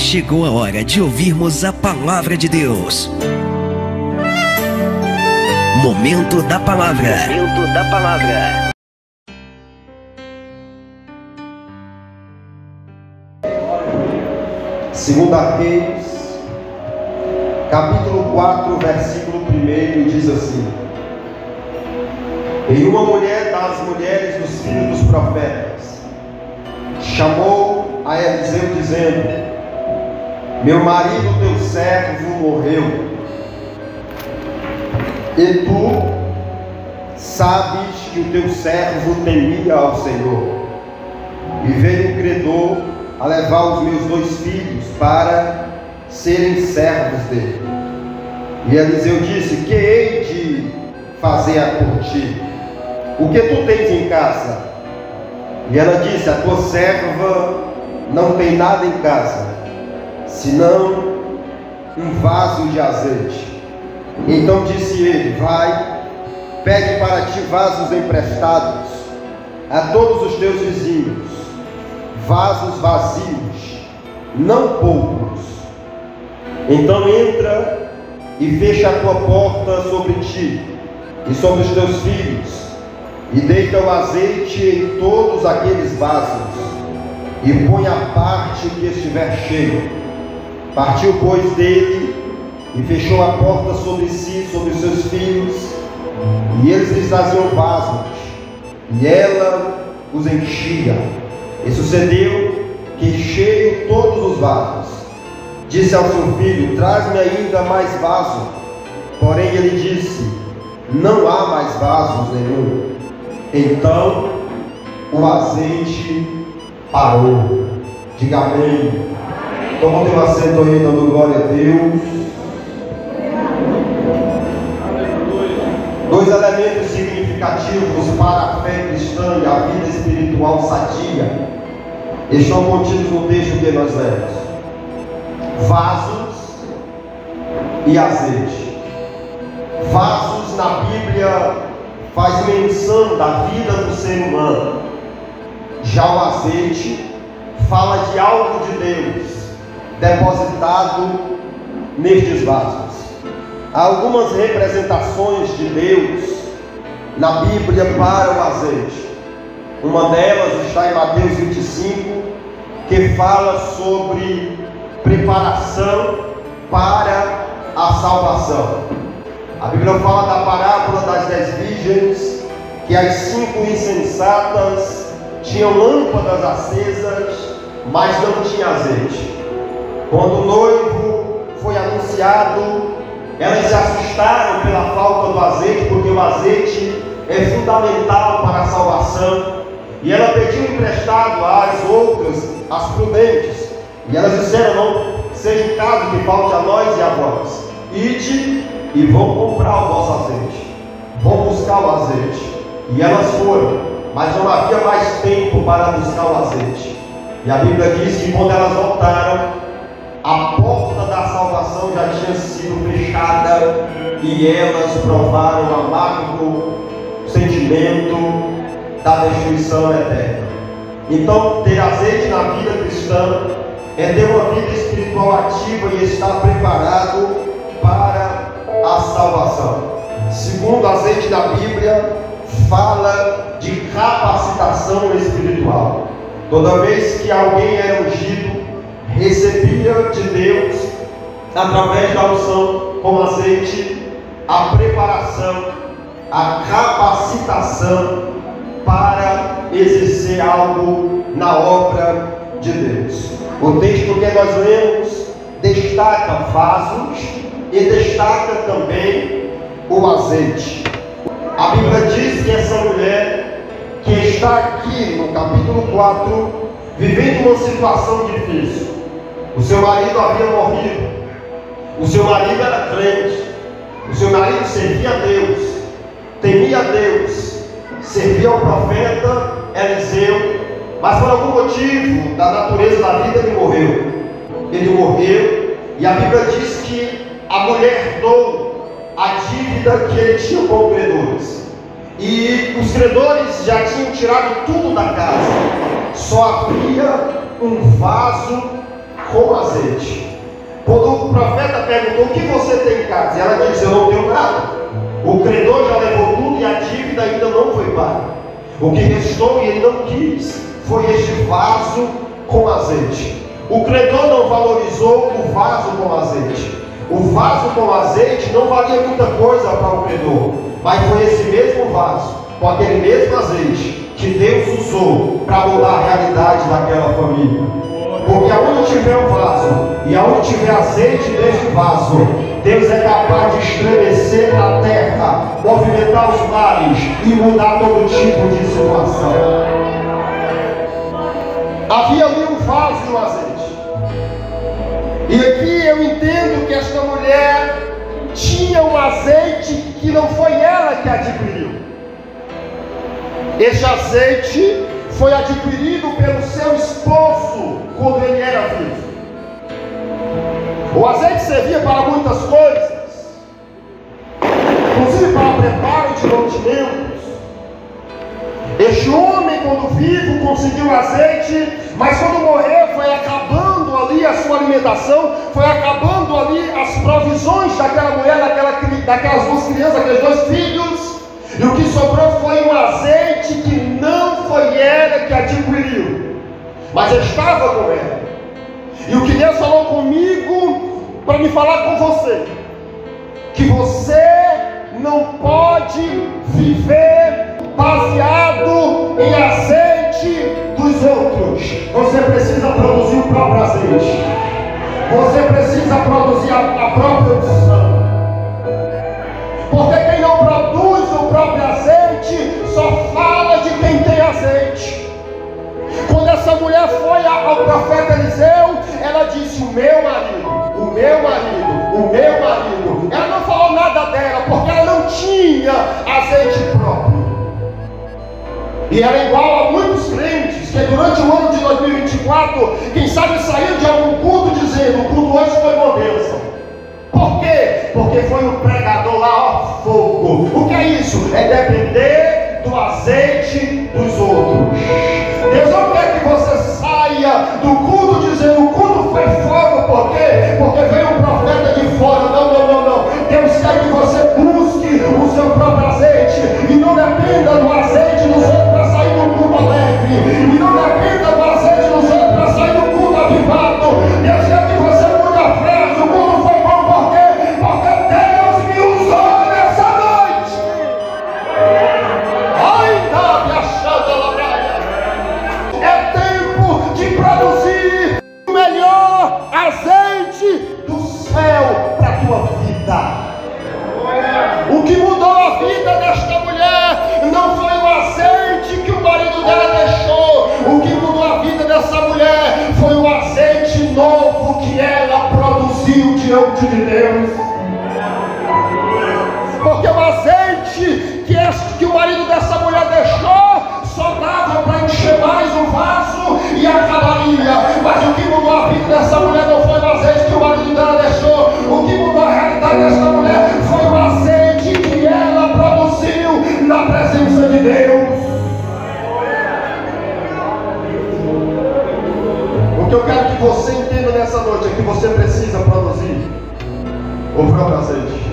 chegou a hora de ouvirmos a palavra de Deus. Momento da palavra. Momento da palavra. Segunda Reis, capítulo 4, versículo 1, diz assim: E uma mulher das mulheres dos filhos dos profetas chamou a Eliseu dizendo: Meu marido, teu servo, morreu, e tu sabes que o teu servo temia ao Senhor, e veio o credor a levar os meus 2 filhos para serem servos dele. E Eliseu disse: Que hei de fazer por ti? O que tu tens em casa? E ela disse: A tua serva não tem nada em casa, senão um vaso de azeite. Então disse ele: Vai, pede para ti vasos emprestados a todos os teus vizinhos, vasos vazios, não poucos. Então entra e fecha a tua porta sobre ti e sobre os teus filhos, e deita o azeite em todos aqueles vasos, e põe a parte que estiver cheio. Partiu, pois, dele, e fechou a porta sobre si, sobre os seus filhos, e eles lhes traziam vasos, e ela os enchia. E sucedeu que, cheio todos os vasos, disse ao seu filho: Traz-me ainda mais vaso. Porém ele disse: Não há mais vasos nenhum. Então o azeite parou. Diga amém. Toma o teu assento aí, dando glória a Deus. 2 elementos significativos para a fé cristã e a vida espiritual sadia estão contidos no texto que nós lemos: vasos e azeite. Vasos na Bíblia faz menção da vida do ser humano. Já o azeite fala de algo de Deus depositado nestes vasos. Há algumas representações de Deus na Bíblia para o azeite. Uma delas está em Mateus 25, que fala sobre preparação para a salvação. A Bíblia fala da parábola das 10 virgens, que as 5 insensatas tinham lâmpadas acesas, mas não tinha azeite. Quando o noivo foi anunciado, elas se assustaram pela falta do azeite, porque o azeite é fundamental para a salvação. E ela pediu emprestado às outras, às prudentes, e elas disseram: Não seja o caso que falte a nós e a vós. Ide e vão comprar o vosso azeite, vão buscar o azeite. E elas foram, mas não havia mais tempo para buscar o azeite. E a Bíblia diz que quando elas voltaram, a porta da salvação já tinha sido fechada, e elas provaram o amargo sentimento da destruição eterna. Então, ter azeite na vida cristã é ter uma vida espiritual ativa e estar preparado para a salvação. Segundo, o azeite da Bíblia fala de capacitação espiritual. Toda vez que alguém era ungido, recebia de Deus, através da unção com azeite, a preparação, a capacitação para exercer algo na obra de Deus. O texto que nós lemos destaca vasos e destaca também o azeite. A Bíblia diz que essa mulher que está aqui no capítulo 4, vivendo uma situação difícil. O seu marido havia morrido, o seu marido era crente, o seu marido servia a Deus, temia a Deus, servia ao profeta Eliseu, mas por algum motivo da natureza da vida ele morreu. Ele morreu, e a Bíblia diz que a mulher herdou a dívida que ele tinha com credores. E os credores já tinham tirado tudo da casa. Só havia um vaso com azeite. Quando o profeta perguntou: o que você tem em casa? E ela disse: eu não tenho nada. O credor já levou tudo e a dívida ainda não foi paga. O que restou e ele não quis foi este vaso com azeite. O credor não valorizou o vaso com azeite. O vaso com azeite não valia muita coisa para o credor, mas foi esse mesmo vaso, com aquele mesmo azeite, que Deus usou para mudar a realidade daquela família. Porque aonde tiver o vaso e aonde tiver azeite deste vaso, Deus é capaz de estremecer a terra, movimentar os mares e mudar todo tipo de situação. Havia ali um vaso e um azeite. E aqui eu entendo que esta mulher tinha um azeite que não foi ela que adquiriu. Este azeite foi adquirido pelo seu esposo quando ele era vivo. O azeite servia para muitas coisas, inclusive para preparo de mantimentos. Este homem, quando vivo, conseguiu azeite, mas quando morreu foi acabando ali a sua alimentação, foi acabando ali as provisões daquela mulher, daquelas duas crianças, aqueles dois filhos. E o que sobrou foi um azeite que não foi ela que adquiriu, mas estava com ela. E o que Deus falou comigo para me falar com você, que você não pode viver baseado em azeite dos outros. Você precisa produzir o próprio azeite. Você precisa produzir a própria unção. Porque quem não produz o próprio azeite só fala de quem tem azeite. Quando essa mulher foi ao profeta Eliseu, ela disse: o meu marido, o meu marido, o meu marido. Ela não falou nada dela, porque ela não tinha azeite próprio. E era igual a muitos crentes que durante o ano de 2024, quem sabe saiu de algum culto dizendo: o culto hoje foi uma bênção. Por quê? Porque foi um pregador lá, ó, fogo. O que é isso? É depender do azeite dos outros. Deus não quer que você saia do culto dizendo: o culto foi fogo. Por quê? Porque veio um profeta de fora. Não, não, não, não. Deus quer que você busque o seu próprio azeite e não dependa do azeite dos outros para sair do culto alegre, e não dependa do azeite dos outros para sair do culto avivado. Deus quer que você mude a frase: o culto foi bom. Por quê? Porque Deus me usou nessa noite. Ainda me achando na praia. É tempo de produzir o melhor azeite do céu para a tua vida. O que mudou a vida desta mulher não foi o azeite que o marido dela deixou. O que mudou a vida dessa mulher foi o azeite novo que ela produziu diante de Deus. Porque o azeite que o marido dessa mulher deixou só dava para encher mais um vaso e acabaria. Mas o que mudou a vida dessa mulher não foi o azeite que o marido dela deixou. O que mudou a realidade dessa mulher foi o azeite que ela produziu na presença de Deus. O que eu quero que você entenda nessa noite é que você precisa produzir o próprio azeite.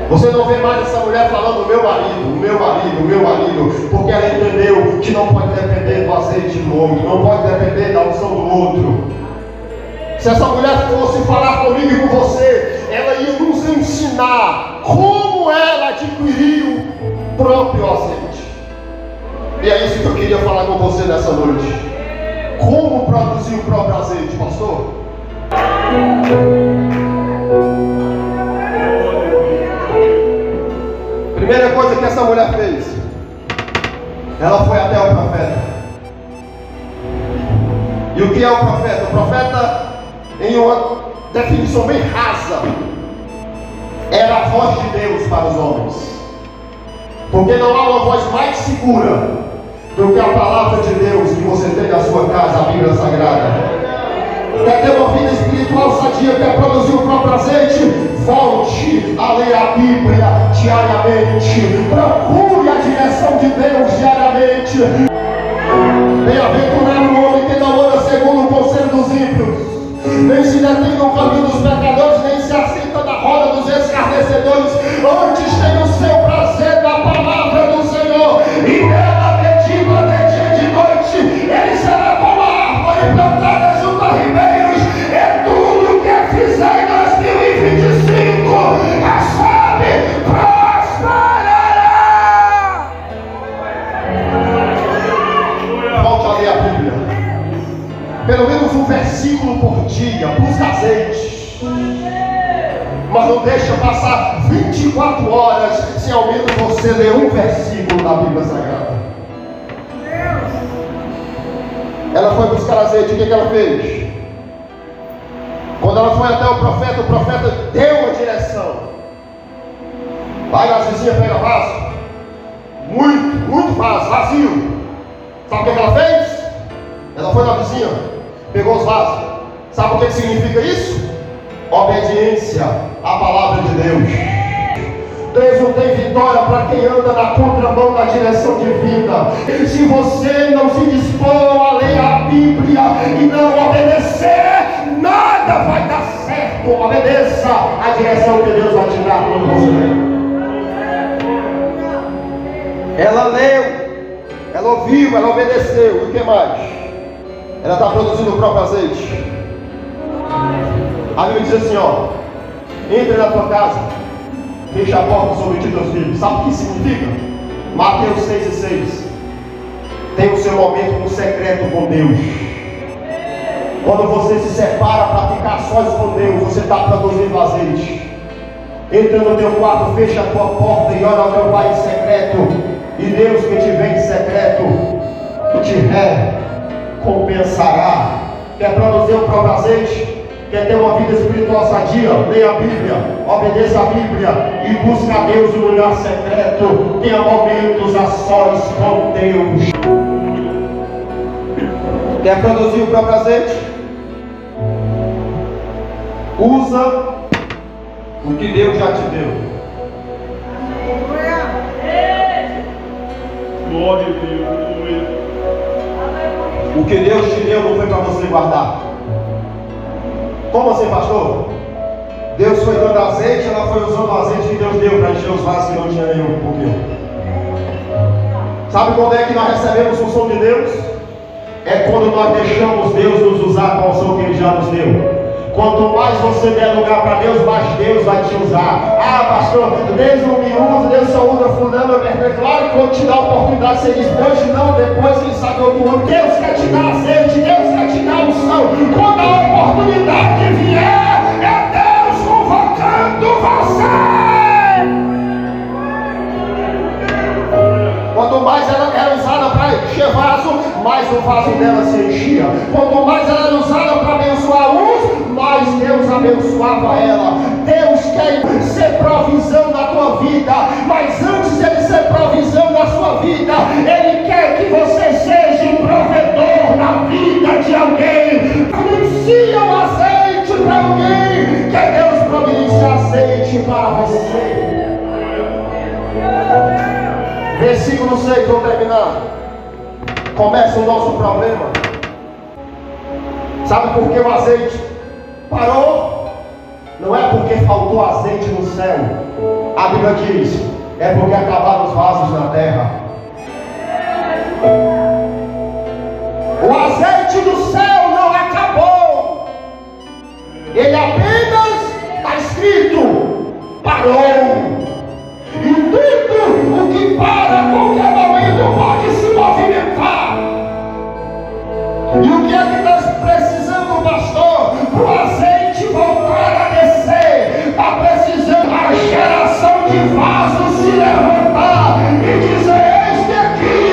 Você não vê mais essa mulher falando: o meu marido, o meu marido, o meu marido, porque ela entendeu que não pode depender do azeite do homem, não pode depender da unção do outro. Se essa mulher fosse falar comigo e com você, ela ia nos ensinar como ela adquiriu o próprio azeite. E é isso que eu queria falar com você nessa noite. Como produzir o próprio azeite, pastor? Primeira coisa que essa mulher fez, ela foi até o profeta. E o que é o profeta? O profeta, em uma definição bem rasa, era a voz de Deus para os homens. Porque não há uma voz mais segura do que a palavra de Deus que você tem na sua casa, a Bíblia Sagrada. Quer ter uma vida espiritual sadia, quer produzir o próprio azeite? Volte a ler a Bíblia diariamente. Procure a direção de Deus diariamente. Bem-aventurado o homem que não anda segundo o conselho dos ímpios, menos um versículo por dia. Busca azeite. Mas não deixa passar 24 horas sem ao menos você ler um versículo da Bíblia Sagrada. Ela foi buscar azeite. O que ela fez? Quando ela foi até o profeta deu uma direção. Vai nas vizinhas, pega vaso. Muito vaso, vazio. Sabe o que ela fez? Ela foi na vizinha, pegou os vasos. Sabe o que significa isso? Obediência à palavra de Deus. Deus não tem vitória para quem anda na contramão da direção divina. Se você não se dispor a ler a Bíblia e não obedecer, nada vai dar certo. Obedeça a direção que Deus vai te dar quando você ler. Ela leu, ela ouviu, ela obedeceu. E o que mais? Ela está produzindo o próprio azeite. A Bíblia diz assim, ó: entre na tua casa, fecha a porta sobre ti e teus filhos. Sabe o que significa? Mateus 6:6. Tem o seu momento no secreto com Deus. Quando você se separa para ficar sós com Deus, você está produzindo azeite. Entra no teu quarto, fecha a tua porta e ora ao teu Pai em secreto. E Deus que te vê em secreto te recompensará. Quer produzir o próprio azeite? Quer ter uma vida espiritual sadia? Leia a Bíblia, obedeça a Bíblia e busca a Deus no lugar secreto. Tenha momentos a sós com Deus. Quer produzir o próprio azeite? Usa o que Deus já te deu. Glória a Deus. O que Deus te deu não foi para você guardar. Como assim, pastor? Deus foi dando azeite, ela foi usando o azeite que Deus deu para encher os vasos que não tinha nenhum pouquinho. Sabe quando é que nós recebemos o som de Deus? É quando nós deixamos Deus nos usar com o som que Ele já nos deu. Quanto mais você der lugar para Deus, mais Deus vai te usar. Ah, pastor, Deus não me usa, Deus só usa fulano. É claro que quando te dá a oportunidade, você diz hoje não, depois quem sabe outro ano. Deus quer te dar azeite, Deus quer te dar unção. Quando a oportunidade vier, é Deus convocando você. Quanto mais ela era usada para encher vaso, mais o vaso dela se enchia. Quanto mais ela era usada para abençoar uns, mais Deus abençoava ela. Deus quer ser provisão na tua vida, mas antes de Ele ser provisão na sua vida, Ele quer que você seja um provedor na vida de alguém. Providencia o azeite para alguém, que Deus providencia azeite para você. Versículo 6, vou terminar. Começa o nosso problema. Sabe por que o azeite parou? Não é porque faltou azeite no céu. A Bíblia diz: é porque acabaram os vasos na terra. O azeite do céu não acabou. Ele apenas, está escrito, parou. E tudo o que para a qualquer momento pode se movimentar. E o que é que nós precisamos, pastor? Para o azeite voltar a descer. Está precisando a geração de vasos se levantar e dizer: este aqui,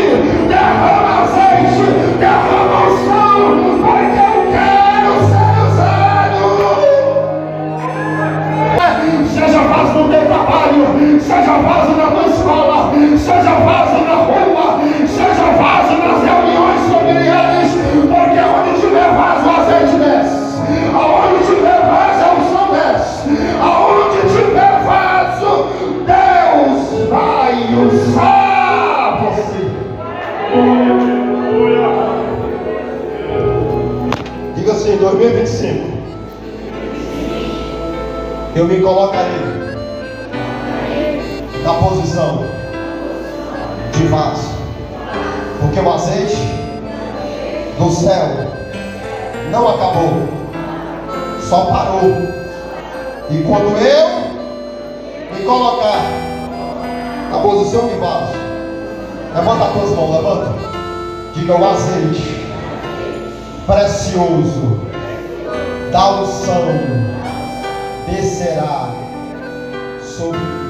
derrama azeite, derrama unção, porque eu quero ser usado. Seja vaso no teu trabalho, seja vaso na tua escola, seja vaso na rua, seja vaso nas reuniões familiares, porque onde tiver vaso, o azeite desce. Aonde tiver vaso, a unção desce. Aonde tiver vaso, Deus vai usar você. Diga assim: 2025 eu me colocarei na posição de vaso, porque o azeite do céu não acabou, só parou. E quando eu me colocar na posição de vaso, levanta as tuas mãos, levanta, diga: o azeite precioso da unção descerá sobre